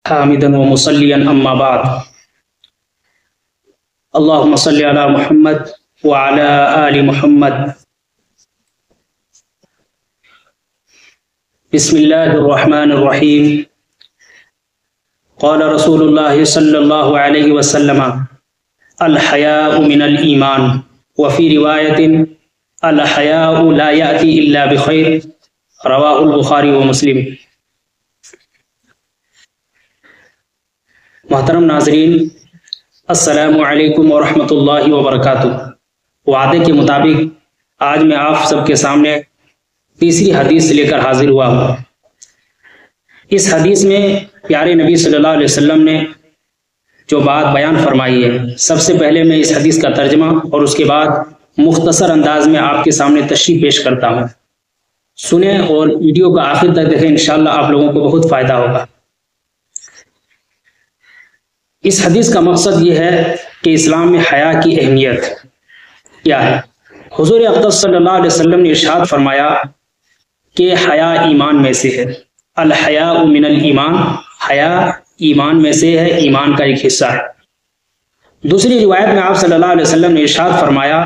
حامدا ومصليا اما بعد اللهم صل على محمد وعلى آل محمد بسم الله الرحمن الرحيم قال رسول الله صلى الله عليه وسلم الحياء من الإيمان وفي رواية الحياء لا يأتي إلا بخير رواه البخاری ومسلم۔ محترم ناظرین، السلام علیکم ورحمۃ اللہ وبرکاتہ۔ وعدے کے مطابق آج میں آپ سب کے سامنے تیسری حدیث لے کر حاضر ہوا ہوں۔ اس حدیث میں پیارے نبی صلی اللہ علیہ وسلم نے جو بات بیان فرمائی ہے، سب سے پہلے میں اس حدیث کا ترجمہ اور اس کے بعد مختصر انداز میں آپ کے سامنے تشریح پیش کرتا ہوں۔ سنیں اور ویڈیو کا آخر تک دیکھیں، انشاءاللہ آپ لوگوں کو بہت فائدہ ہوگا۔ اس حدیث کا مقصد یہ ہے کہ اسلام میں حیا کی اہمیت کیا ہے۔ حضور اقدس صلی اللہ علیہ وسلم نے ارشاد فرمایا کہ حیا ایمان میں سے ہے۔ الحیاء من الایمان، حیا ایمان میں سے ہے، ایمان کا ایک حصہ ہے۔ دوسری روایت میں آپ صلی اللہ علیہ وسلم نے ارشاد فرمایا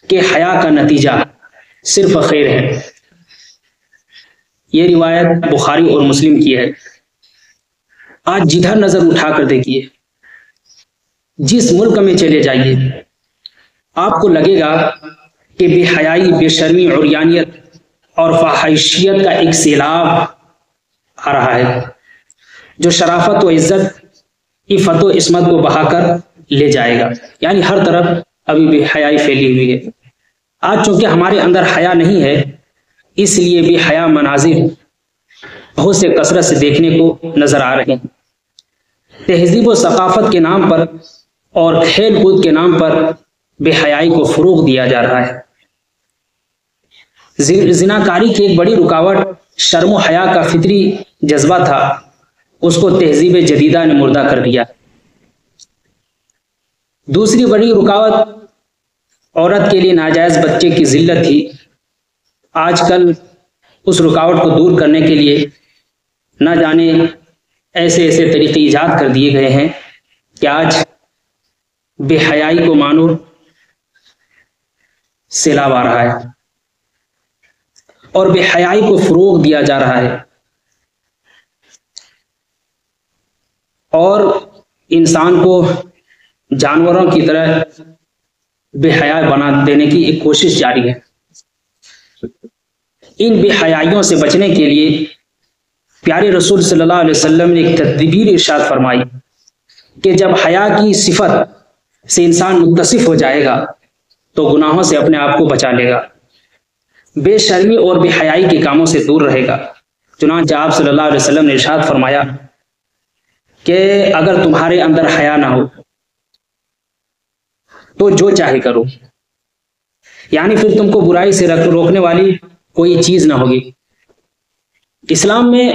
کہ حیا کا نتیجہ صرف خیر ہے۔ یہ روایت بخاری اور مسلم کی ہے۔ آج جدھر نظر اٹھا کر دیکھیے، جس ملک میں چلے جائیے، آپ کو لگے گا کہ بے حیائی، بے شرمی، عریانیت اور فحاشیت کا ایک سیلاب آ رہا ہے جو شرافت و عزت، عفت و عصمت کو بہا کر لے جائے گا۔ یعنی ہر طرف ابھی بے حیائی پھیلی ہوئی ہے۔ آج چونکہ ہمارے اندر حیا نہیں ہے، اس لیے بے حیا مناظر بہت سے کثرت سے دیکھنے کو نظر آ رہے ہیں۔ تہذیب و ثقافت کے نام پر اور کھیل کود کے نام پر بے حیائی کو فروغ دیا جا رہا ہے۔ زناکاری کی ایک بڑی رکاوٹ شرم و حیا کا فطری جذبہ تھا، اس کو تہذیب جدیدہ نے مردہ کر دیا۔ دوسری بڑی رکاوٹ عورت کے لیے ناجائز بچے کی ذلت تھی۔ آج کل اس رکاوٹ کو دور کرنے کے لیے نہ جانے ایسے طریقے ایجاد کر دیے گئے ہیں کہ آج بے حیائی کو مانو سیلاب آ رہا ہے اور بے حیائی کو فروغ دیا جا رہا ہے، اور انسان کو جانوروں کی طرح بے حیا بنا دینے کی ایک کوشش جاری ہے۔ ان بے حیائیوں سے بچنے کے لیے پیارے رسول صلی اللہ علیہ وسلم نے ایک تدبیر ارشاد فرمائی کہ جب حیا کی صفت سے انسان متصف ہو جائے گا تو گناہوں سے اپنے آپ کو بچا لے گا، بے شرمی اور بے حیائی کے کاموں سے دور رہے گا۔ چنانچہ آپ صلی اللہ علیہ وسلم نے ارشاد فرمایا کہ اگر تمہارے اندر حیا نہ ہو تو جو چاہے کرو، یعنی پھر تم کو برائی سے روکنے والی کوئی چیز نہ ہوگی۔ اسلام میں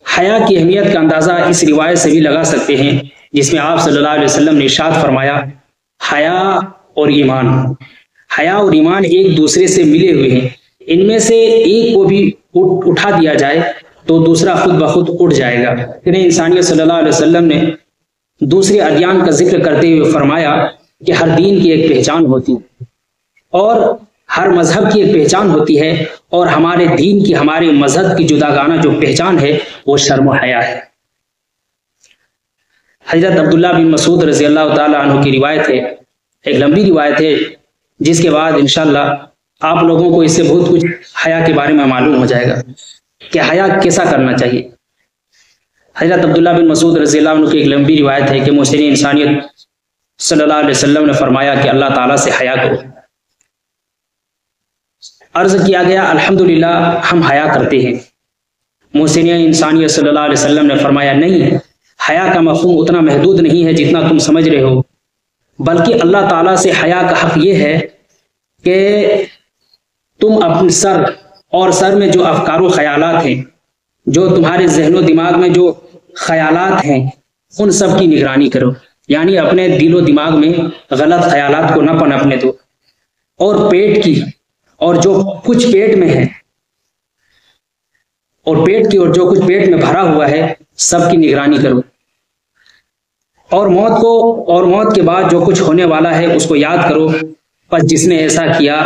حیا کی اہمیت کا اندازہ اس روایت سے بھی لگا سکتے ہیں جس میں آپ صلی اللہ علیہ وسلم نے ارشاد فرمایا حیا اور ایمان ایک دوسرے سے ملے ہوئے ہیں، ان میں سے ایک کو بھی اٹھا دیا جائے تو دوسرا خود بخود اٹھ جائے گا۔ پھر انسانیت صلی اللہ علیہ وسلم نے دوسرے ادیان کا ذکر کرتے ہوئے فرمایا کہ ہر دین کی ایک پہچان ہوتی ہے اور ہر مذہب کی ایک پہچان ہوتی ہے، اور ہمارے دین کی، ہمارے مذہب کی جداگانہ جو پہچان ہے وہ شرم و حیا ہے۔ حضرت عبداللہ بن مسعود رضی اللہ تعالیٰ عنہ کی روایت ہے، ایک لمبی روایت ہے جس کے بعد انشاءاللہ آپ لوگوں کو اس سے بہت کچھ حیا کے بارے میں معلوم ہو جائے گا کہ حیا کیسا کرنا چاہیے۔ حضرت عبداللہ بن مسعود رضی اللہ عنہ کی ایک لمبی روایت ہے کہ محسن انسانیت صلی اللہ علیہ وسلم نے فرمایا کہ اللہ تعالیٰ سے حیا کرو۔ عرض کیا گیا الحمدللہ ہم حیا کرتے ہیں۔ محسن انسانیت صلی اللہ علیہ وسلم نے فرمایا نہیں، حیا کا مفہوم اتنا محدود نہیں ہے جتنا تم سمجھ رہے ہو، بلکہ اللہ تعالیٰ سے حیا کا حق یہ ہے کہ تم اپنے سر میں جو افکار و خیالات ہیں، جو تمہارے ذہن و دماغ میں جو خیالات ہیں، ان سب کی نگرانی کرو، یعنی اپنے دل و دماغ میں غلط خیالات کو نہ پنپنے دو، اور پیٹ کی اور جو کچھ پیٹ میں ہے اور پیٹ کی اور جو کچھ پیٹ میں بھرا ہوا ہے سب کی نگرانی کرو، اور موت کے بعد جو کچھ ہونے والا ہے اس کو یاد کرو۔ پس جس نے ایسا کیا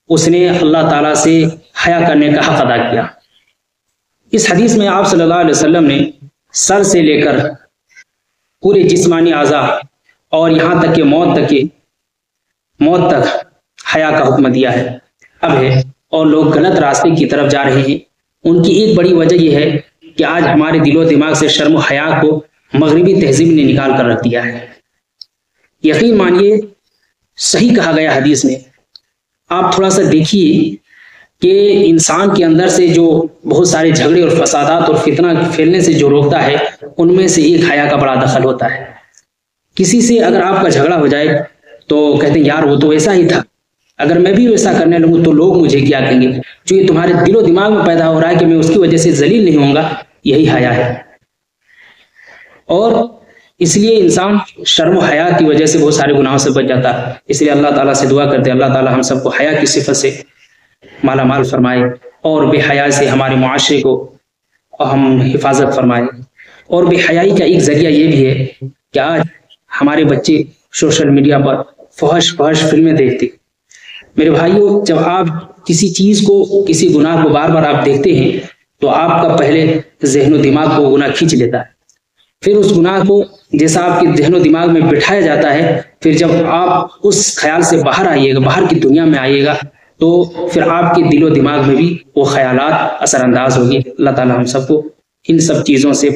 اس نے اللہ تعالیٰ سے حیا کرنے کا حق ادا کیا۔ اس حدیث میں آپ صلی اللہ علیہ وسلم نے سر سے لے کر پورے جسمانی اعضاء اور یہاں تک کہ موت تک حیا کا حکم دیا ہے۔ اب ہے اور لوگ غلط راستے کی طرف جا رہے ہیں۔ ان کی ایک بڑی وجہ یہ ہے کہ آج ہمارے دل و دماغ سے شرم و حیا کو مغربی تہذیب نے نکال کر رکھ دیا ہے۔ یقین مانیے صحیح کہا گیا حدیث میں۔ آپ تھوڑا سا دیکھیے کہ انسان کے اندر سے جو بہت سارے جھگڑے اور فسادات اور فتنہ پھیلنے سے جو روکتا ہے ان میں سے ایک حیا کا بڑا دخل ہوتا ہے۔ کسی سے اگر آپ کا جھگڑا ہو جائے تو کہتے ہیں یار وہ تو ایسا ہی تھا، اگر میں بھی ویسا کرنے لگوں تو لوگ مجھے کیا کہیں گے۔ جو یہ تمہارے دل و دماغ میں پیدا ہو رہا ہے کہ میں اس کی وجہ سے ذلیل نہیں ہوں گا، یہی حیا ہے۔ اور اس لیے انسان شرم و حیا کی وجہ سے بہت سارے گناہوں سے بچ جاتا ہے۔ اس لیے اللہ تعالیٰ سے دعا کرتے ہیں اللہ تعالیٰ ہم سب کو حیا کی صفت سے مالا مال فرمائے اور بے حیائی سے ہمارے معاشرے کو ہم حفاظت فرمائے۔ اور بے حیائی کا ایک ذریعہ یہ بھی ہے کہ آج ہمارے بچے سوشل میڈیا پر فحش فلمیں دیکھتے۔ میرے بھائیوں، جب آپ کسی چیز کو کسی گناہ کو بار بار آپ دیکھتے ہیں تو آپ کا پہلے ذہن و دماغ کو گناہ کھینچ لیتا ہے، پھر اس گناہ کو جیسا آپ کے ذہن و دماغ میں بٹھایا جاتا ہے، پھر جب آپ اس خیال سے باہر آئیے گا، باہر کی دنیا میں آئیے گا تو پھر آپ کے دل و دماغ میں بھی وہ خیالات اثر انداز ہوگی۔ اللہ تعالیٰ ہم سب کو ان سب چیزوں سے